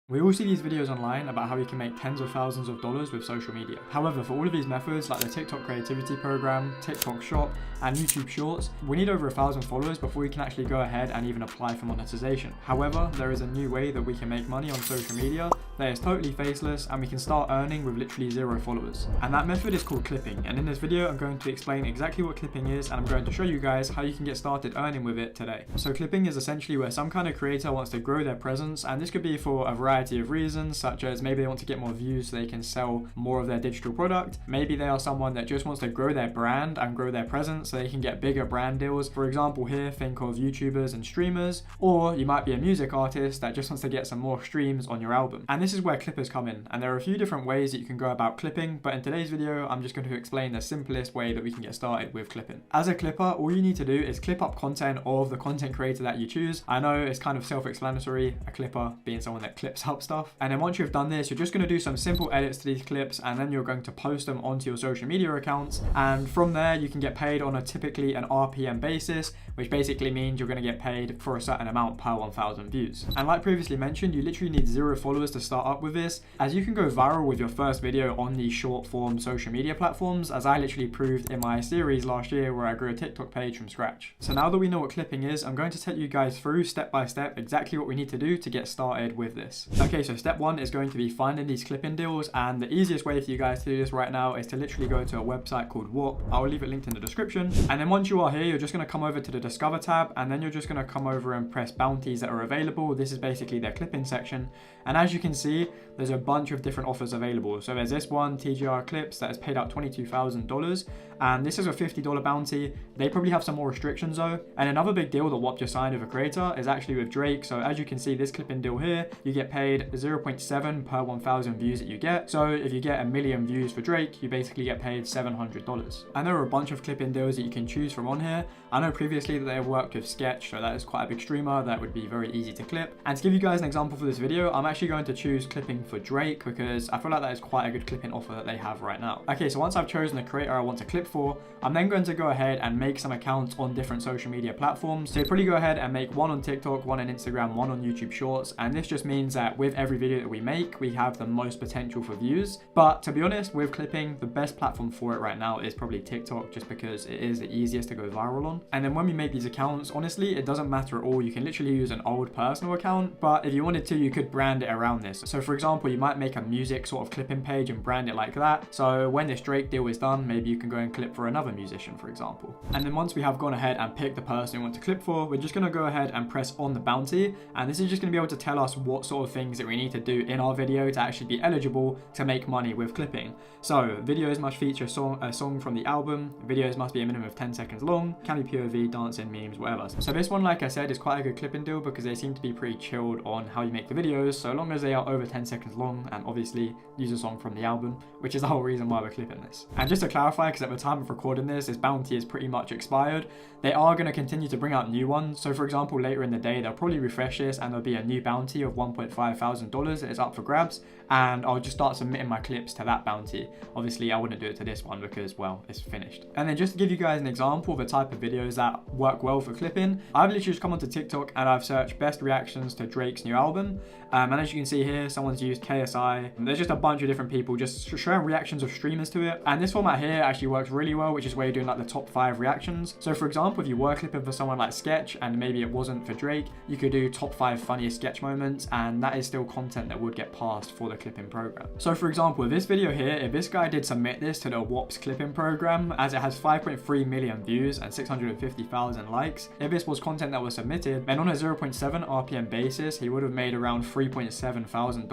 We all see these videos online about how you can make tens of thousands of dollars with social media. However, for all of these methods like the TikTok creativity program, TikTok shop, and YouTube shorts, we need over 1,000 followers before we can actually go ahead and even apply for monetization. However, there is a new way that we can make money on social media that is totally faceless and we can start earning with literally 0 followers. And that method is called clipping. And in this video, I'm going to explain exactly what clipping is and I'm going to show you guys how you can get started earning with it today. So clipping is essentially where some kind of creator wants to grow their presence, and this could be for a variety of reasons, such as maybe they want to get more views so they can sell more of their digital product. Maybe they are someone that just wants to grow their brand and grow their presence so they can get bigger brand deals. For example, here, think of YouTubers and streamers. Or you might be a music artist that just wants to get some more streams on your album. And this is where clippers come in. And there are a few different ways that you can go about clipping, but in today's video, I'm just going to explain the simplest way that we can get started with clipping. As a clipper, all you need to do is clip up content of the content creator that you choose. I know it's kind of self-explanatory, a clipper being someone that clips up stuff. And then once you've done this, you're just going to do some simple edits to these clips, and then you're going to post them onto your social media accounts. And from there, you can get paid on typically an RPM basis, which basically means you're going to get paid for a certain amount per 1,000 views. And like previously mentioned, you literally need 0 followers to start up with this, as you can go viral with your first video on these short form social media platforms, as I literally proved in my series last year where I grew a TikTok page from scratch. So now that we know what clipping is, I'm going to take you guys through step by step exactly what we need to do to get started with this. Okay, so step 1 is going to be finding these clipping deals, and the easiest way for you guys to do this right now is to literally go to a website called Whop. I'll leave it linked in the description. And then once you are here, you're just going to come over to the Discover tab, and then you're just going to come over and press bounties that are available. This is basically their clipping section. And as you can see, there's a bunch of different offers available. So there's this one, TGR Clips, that has paid out $22,000. And this is a $50 bounty. They probably have some more restrictions though. And another big deal that Whop just signed with a creator is actually with Drake. So as you can see, this clipping deal here, you get paid 0.7 per 1,000 views that you get. So if you get 1 million views for Drake, you basically get paid $700. And there are a bunch of clipping deals that you can choose from on here. I know previously that they have worked with Sketch, so that is quite a big streamer that would be very easy to clip. And to give you guys an example for this video, I'm actually going to choose clipping for Drake because I feel like that is quite a good clipping offer that they have right now. Okay, so once I've chosen the creator I want to clip for, I'm then going to go ahead and make some accounts on different social media platforms. So you probably go ahead and make one on TikTok, one on Instagram, one on YouTube Shorts. And this just means that with every video that we make, we have the most potential for views. But to be honest, with clipping, the best platform for it right now is probably TikTok, just because it is the easiest to go viral on. And then when we make these accounts, honestly, it doesn't matter at all. You can literally use an old personal account, but if you wanted to, you could brand it around this. So for example, you might make a music sort of clipping page and brand it like that. So when this Drake deal is done, maybe you can go and clip for another musician, for example. And then once we have gone ahead and picked the person we want to clip for, we're just going to go ahead and press on the bounty. And this is just going to be able to tell us what sort of things that we need to do in our video to actually be eligible to make money with clipping. So videos must feature a song from the album. Videos must be a minimum of 10 seconds long. Can be POV, dancing, memes, whatever. So this one, like I said, is quite a good clipping deal because they seem to be pretty chilled on how you make the videos, so long as they are over 10 seconds long and obviously use a song from the album, which is the whole reason why we're clipping this. And just to clarify, because at the time of recording this bounty is pretty much expired, they are going to continue to bring out new ones. So for example, later in the day, they'll probably refresh this and there'll be a new bounty of $1.5 thousand that is up for grabs, and I'll just start submitting my clips to that bounty. Obviously, I wouldn't do it to this one because, well, it's finished. And then just to give you guys an example of the type of videos that work well for clipping, I've literally just come onto TikTok and I've searched best reactions to Drake's new album. And as you can see here, someone's used KSI. There's just a bunch of different people just showing reactions of streamers to it. And this format here actually works really well, which is where you're doing like the top 5 reactions. So for example, if you were clipping for someone like Sketch and maybe it wasn't for Drake, you could do top 5 funniest Sketch moments, and that is still content that would get passed for the clipping program. So for example, with this video here, if this guy did submit this to the Whop's clipping program, as it has 5.3 million views and 650,000 likes, if this was content that was submitted, then on a 0.7 RPM basis, he would have made around $3.7 thousand.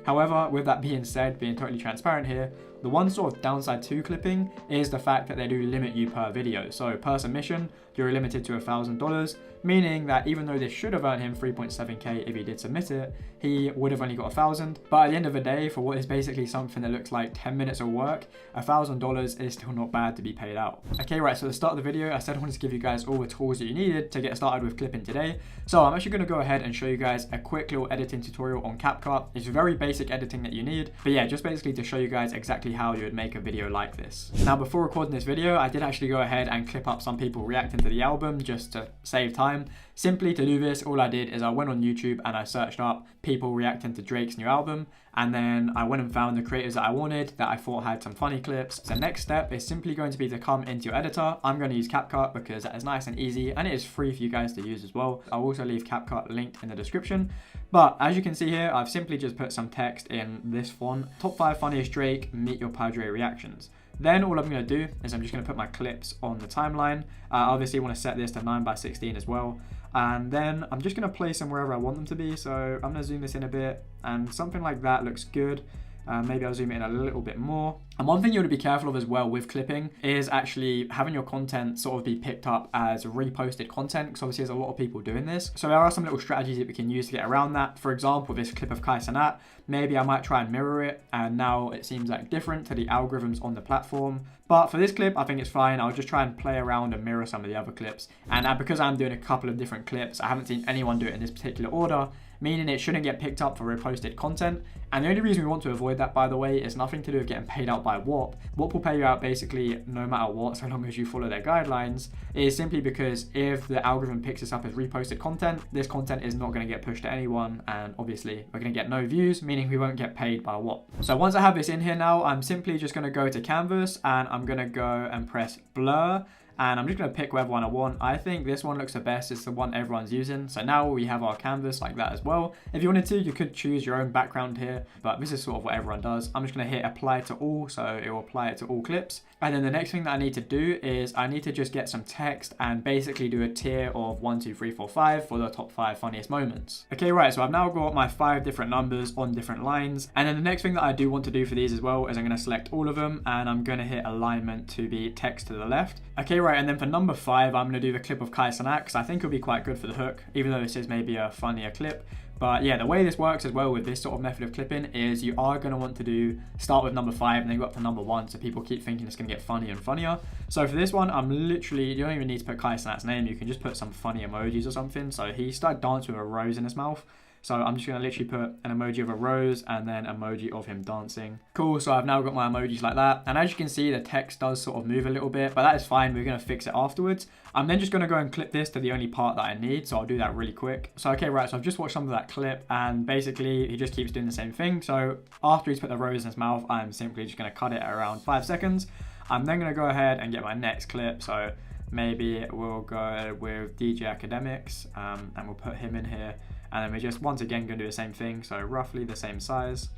However, with that being said, being totally transparent here, the one sort of downside to clipping is the fact that they do limit you per video. So per submission, you're limited to $1,000, meaning that even though this should have earned him 3.7k if he did submit it, he would have only got 1,000. But at the end of the day, for what is basically something that looks like 10 minutes of work, $1,000 is still not bad to be paid out. Okay, right, so at the start of the video, I said I wanted to give you guys all the tools that you needed to get started with clipping today. So I'm actually going to go ahead and show you guys a quick little editing tutorial on CapCut. It's very basic editing that you need, but yeah, just basically to show you guys exactly how you would make a video like this. Now, before recording this video, I did actually go ahead and clip up some people reacting to the album just to save time. Simply to do this, all I did is I went on YouTube and I searched up people reacting to Drake's new album, and then I went and found the creators that I wanted, that I thought had some funny clips. The next step is simply going to be to come into your editor. I'm going to use CapCut because that is nice and easy, and it is free for you guys to use as well. I'll also leave CapCut linked in the description. But as you can see here, I've simply just put some text in this font: top 5 funniest Drake, meet your Padre reactions. Then all I'm going to do is I'm just going to put my clips on the timeline. Obviously, you want to set this to 9:16 as well. And then I'm just going to place them wherever I want them to be. So I'm going to zoom this in a bit, and something like that looks good. Maybe I'll zoom it in a little bit more. And one thing you want to be careful of as well with clipping is actually having your content sort of be picked up as reposted content, because obviously there's a lot of people doing this. So there are some little strategies that we can use to get around that. For example, this clip of Kai Cenat, maybe I might try and mirror it, and now it seems like different to the algorithms on the platform. But for this clip, I think it's fine. I'll just try and play around and mirror some of the other clips. And because I'm doing a couple of different clips, I haven't seen anyone do it in this particular order, meaning it shouldn't get picked up for reposted content. And the only reason we want to avoid that, by the way, is nothing to do with getting paid out by Whop. Whop will pay you out basically no matter what, so long as you follow their guidelines. It is simply because if the algorithm picks this up as reposted content, this content is not going to get pushed to anyone, and obviously we're going to get no views, meaning we won't get paid by Whop. So once I have this in here now, I'm simply just going to go to Canvas, and I'm going to go and press blur. And I'm just going to pick whatever one I want. I think this one looks the best. It's the one everyone's using. So now we have our canvas like that as well. If you wanted to, you could choose your own background here, but this is sort of what everyone does. I'm just going to hit apply to all, so it will apply it to all clips. And then the next thing that I need to do is I need to just get some text and basically do a tier of 1, 2, 3, 4, 5 for the top 5 funniest moments. Okay, right, so I've now got my 5 different numbers on different lines. And then the next thing that I do want to do for these as well is I'm going to select all of them, and I'm going to hit alignment to be text to the left. Okay, right, and then for number 5, I'm going to do the clip of Kai Cenat, because I think it'll be quite good for the hook, even though this is maybe a funnier clip. But yeah, the way this works as well with this sort of method of clipping is you are going to want to start with number 5 and then go up to number 1, so people keep thinking it's going to get funnier and funnier. So for this one, you don't even need to put Kai Cenat's name, you can just put some funny emojis or something. So he started dancing with a rose in his mouth. So I'm just going to literally put an emoji of a rose and then emoji of him dancing. Cool, so I've now got my emojis like that. And as you can see, the text does sort of move a little bit, but that is fine. We're going to fix it afterwards. I'm then just going to go and clip this to the only part that I need. So I'll do that really quick. So, okay, right. So I've just watched some of that clip, and basically he just keeps doing the same thing. So after he's put the rose in his mouth, I'm simply just going to cut it at around 5 seconds. I'm then going to go ahead and get my next clip. So maybe we'll go with DJ Academics, and we'll put him in here. And then we're just once again going to do the same thing, so roughly the same size.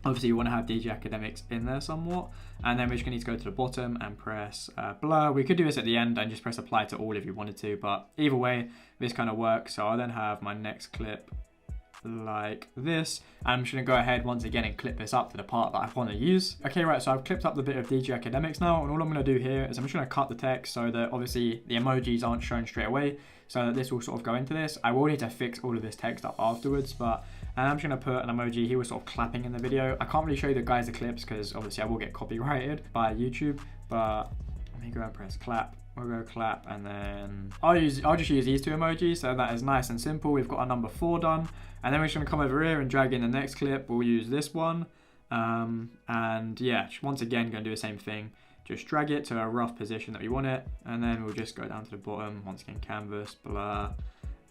Obviously you want to have DJ Academics in there somewhat. And then we're just going to need to go to the bottom and press blur. We could do this at the end and just press apply to all if you wanted to, but either way, this kind of works. So I'll then have my next clip like this. I'm just going to go ahead once again and clip this up to the part that I want to use. Okay, right, so I've clipped up the bit of DJ Academics now, and all I'm going to do here is I'm just going to cut the text so that obviously the emojis aren't shown straight away, so that this will sort of go into this. I will need to fix all of this text up afterwards, but I'm just going to put an emoji. He was sort of clapping in the video. I can't really show you the guys the clips because obviously I will get copyrighted by YouTube, but let me go and press clap. We'll go clap, and then I'll just use these 2 emojis, so that is nice and simple. We've got our number 4 done, and then we're just going to come over here and drag in the next clip. We'll use this one, and yeah, once again going to do the same thing. Just drag it to a rough position that we want it, and then we'll just go down to the bottom, once again canvas, blur,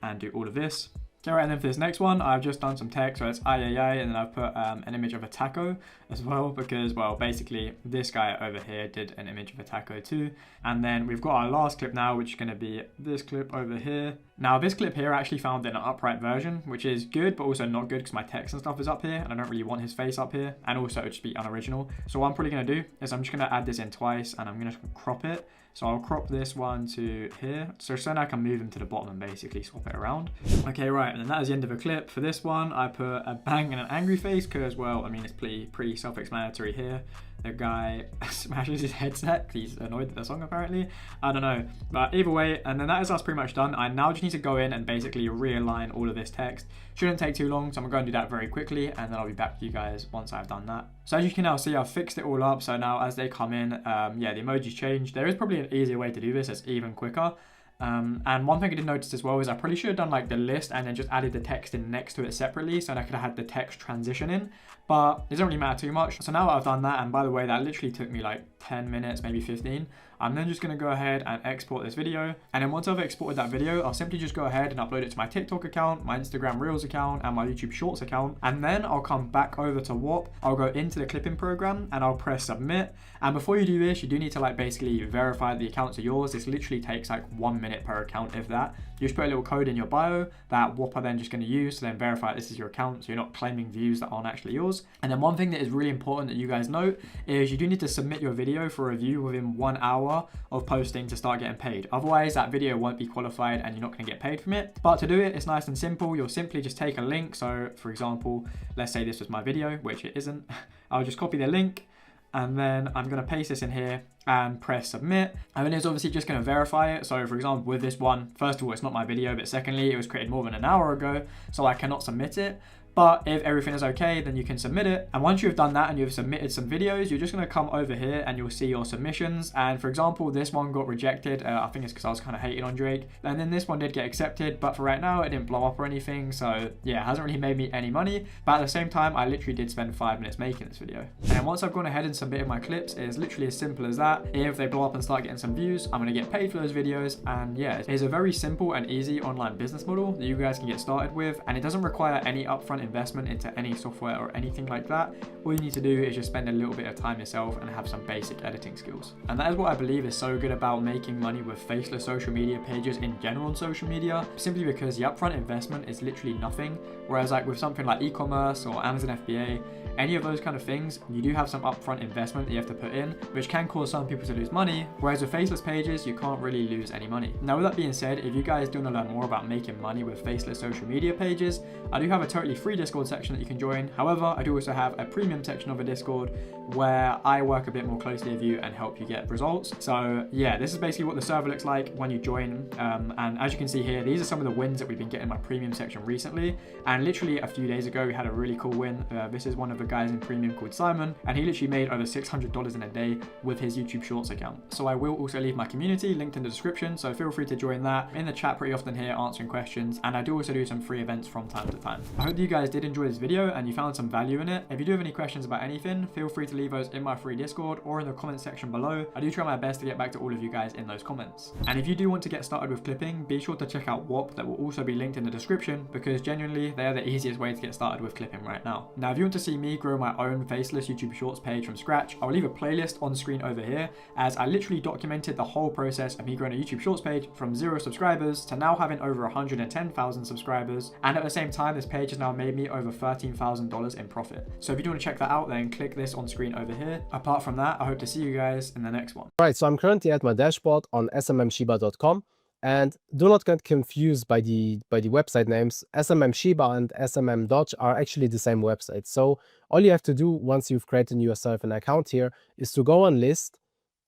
and do all of this. Okay, right, and then for this next one, I've just done some text, so it's ay, and then I've put an image of a taco as well, because, well, basically this guy over here did an image of a taco too. And then we've got our last clip now, which is going to be this clip over here. Now, this clip here I actually found in an upright version, which is good, but also not good because my text and stuff is up here, and I don't really want his face up here, and also it would just be unoriginal. So what I'm probably going to do is I'm just going to add this in twice, and I'm going to crop it. So I'll crop this one to here, so then I can move him to the bottom and basically swap it around. Okay, right, and then that is the end of the clip. For this one, I put a bang and an angry face because, well, I mean, it's pretty self-explanatory here. The guy smashes his headset. He's annoyed at the song, apparently. I don't know. But either way, and then that is us pretty much done. I now just need to go in and basically realign all of this text. Shouldn't take too long, so I'm going to do that very quickly, and then I'll be back to you guys once I've done that. So as you can now see, I've fixed it all up. So now as they come in, yeah, the emojis change. There is probably an easier way to do this. It's even quicker. And one thing I did notice as well is I probably should have done like the list and then just added the text in next to it separately, so I could have had the text transition in, but it doesn't really matter too much. So now that I've done that, and by the way, that literally took me like 10 minutes, maybe 15, I'm then just going to go ahead and export this video. And then once I've exported that video, I'll simply just go ahead and upload it to my TikTok account, my Instagram Reels account, and my YouTube Shorts account. And then I'll come back over to Whop. I'll go into the clipping program and I'll press submit. And before you do this, you do need to like basically verify the accounts are yours. This literally takes like 1 minute per account, if that. You just put a little code in your bio that Whop are then just going to use to then verify this is your account, so you're not claiming views that aren't actually yours. And then one thing that is really important that you guys note is you do need to submit your video for review within 1 hour of posting to start getting paid. Otherwise, that video won't be qualified and you're not going to get paid from it. But to do it, it's nice and simple. You'll simply just take a link. So for example, let's say this was my video, which it isn't. I'll just copy the link, and then I'm going to paste this in here and press submit. And then it's obviously just going to verify it. So for example, with this one, first of all, it's not my video, but secondly, it was created more than an hour ago, so I cannot submit it. But if everything is okay, then you can submit it. And once you've done that and you've submitted some videos, you're just going to come over here and you'll see your submissions. And for example, this one got rejected. I think it's because I was kind of hating on Drake. And then this one did get accepted, but for right now, it didn't blow up or anything. So yeah, it hasn't really made me any money. But at the same time, I literally did spend 5 minutes making this video. And once I've gone ahead and submitted my clips, it is literally as simple as that. If they blow up and start getting some views, I'm going to get paid for those videos. And yeah, it's a very simple and easy online business model that you guys can get started with. And it doesn't require any upfront investment into any software or anything like that. All you need to do is just spend a little bit of time yourself and have some basic editing skills. And that is what I believe is so good about making money with faceless social media pages in general on social media, simply because the upfront investment is literally nothing. Whereas like with something like e-commerce or Amazon FBA, any of those kind of things, you do have some upfront investment that you have to put in, which can cause some people to lose money. Whereas with faceless pages, you can't really lose any money. Now with that being said, if you guys do want to learn more about making money with faceless social media pages, I do have a totally free Discord section that you can join. However, I do also have a premium section of a Discord where I work a bit more closely with you and help you get results. So yeah, this is basically what the server looks like when you join. And as you can see here, these are some of the wins that we've been getting in my premium section recently. And literally a few days ago, we had a really cool win. This is one of the guys in premium called Simon, and he literally made over $600 in a day with his YouTube Shorts account. So I will also leave my community linked in the description, so feel free to join that. I'm in the chat pretty often here answering questions, and I do also do some free events from time to time. I hope you guys did enjoy this video and you found some value in it. If you do have any questions about anything, feel free to leave those in my free Discord or in the comment section below. I do try my best to get back to all of you guys in those comments. And if you do want to get started with clipping, be sure to check out Whop. That will also be linked in the description, because genuinely they are the easiest way to get started with clipping right now. Now if you want to see me grow my own faceless YouTube Shorts page from scratch, I'll leave a playlist on screen over here, as I literally documented the whole process of me growing a YouTube Shorts page from 0 subscribers to now having over 110,000 subscribers, and at the same time this page has now made me over $13,000 in profit. So if you do want to check that out, then click this on screen over here. Apart from that, I hope to see you guys in the next one. Right, so I'm currently at my dashboard on smmshiba.com, and do not get confused by the website names. SMM Shiba and SMM Dodge are actually the same website. So all you have to do once you've created yourself an account here is to go on list,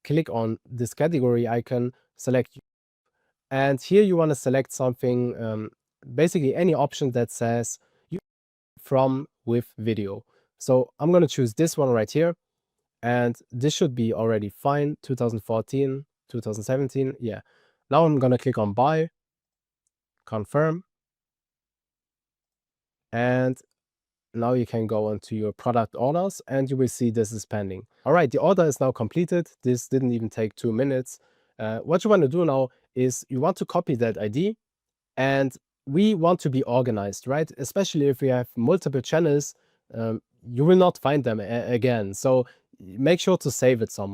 click on this category icon, select, and here you want to select something, basically any option that says from with video. So I'm going to choose this one right here, and this should be already fine. 2014, 2017, yeah. Now I'm going to click on buy, confirm, and now you can go onto your product orders and you will see this is pending. All right, the order is now completed. This didn't even take 2 minutes. What you want to do now is you want to copy that ID, and we want to be organized, right? Especially if we have multiple channels, you will not find them again. So make sure to save it somewhere.